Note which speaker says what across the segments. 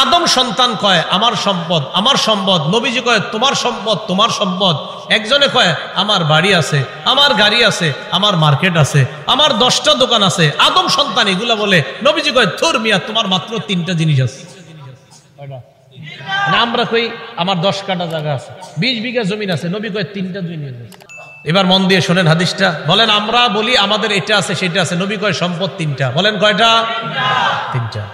Speaker 1: আদম সন্তান কয় আমার সম্পদ আমার সম্পদ, নবীজি কয় তোমার সম্পদ তোমার সম্পদ। একজনে কয় আমার বাড়ি আছে, আমার গাড়ি আছে, আমার মার্কেট আছে, আমার 10টা দোকান আছে। আদম সন্তান এগুলা বলে, নবীজি কয় ধুর মিয়া তোমার মাত্র 3টা জিনিস আছে। না আমরা কই আমার 10 কাঠা জায়গা আছে, 20 বিঘা জমিন আছে, নবী কয় 3টা জিনিস আছে। এবার মন দিয়ে শোনেন হাদিসটা। বলেন আমরা বলি আমাদের এটা আছে সেটা আছে, নবী কয় সম্পদ 3টা। বলেন কয়টা? 3টা।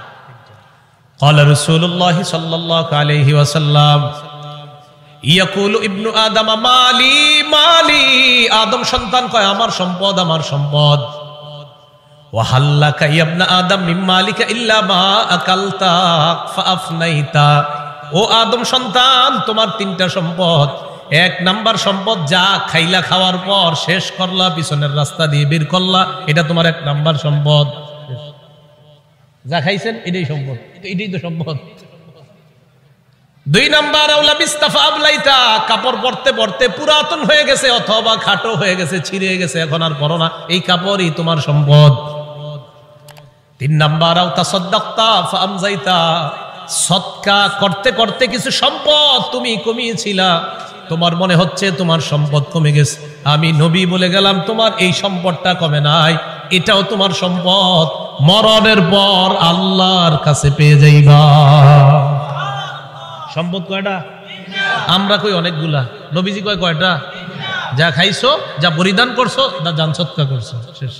Speaker 1: قال رسول الله صلى الله عليه وسلم يقول ابن آدم مالي مالي, আদম সন্তান কয় আমার সম্পদ আমার সম্পদ। وهل لك يا ابن آدم من مالك إلا ما أكلت فأفنيت, ও আদম সন্তান তোমার 3টা সম্পদ। 1 নাম্বার সম্পদ যা খাইলা, খাওয়ার পর শেষ করলা, পিছনের রাস্তা দিয়ে বের করলা, এটা তোমার 1 নাম্বার সম্পদ। যা খাইছেন এটাই সম্পদ, এটাই তো সম্পদ। 2 নাম্বার আউলা বিস্তাফা আবলাইতা, কাপড় পরতে পরতে পুরাতন হয়ে গেছে অথবা খাটো হয়ে গেছে, ছিঁড়ে গেছে, এখন আর পরো না, এই কাপড়ই তোমার সম্পদ। 3 নাম্বার আও তাসাদদাকতা ফাআমজাইতা, সদকা করতে করতে কিছু সম্পদ তুমি কমিয়েছিলা, তোমার মনে হচ্ছে তোমার সম্পদ কমে গেছে, আমি নবী বলে গেলাম তোমার এই সম্পদটা কমে নাই, এটাও তোমার সম্পদ, মরণের পর আল্লাহর কাছে পেয়ে যাইবা। সম্পদ কয়টা? আমরা কই অনেকগুলা, নবীজি কয় কয়টা? যা খাইছো, যা পরিধান করছো, যা জান সৎকা করছো, শেষ।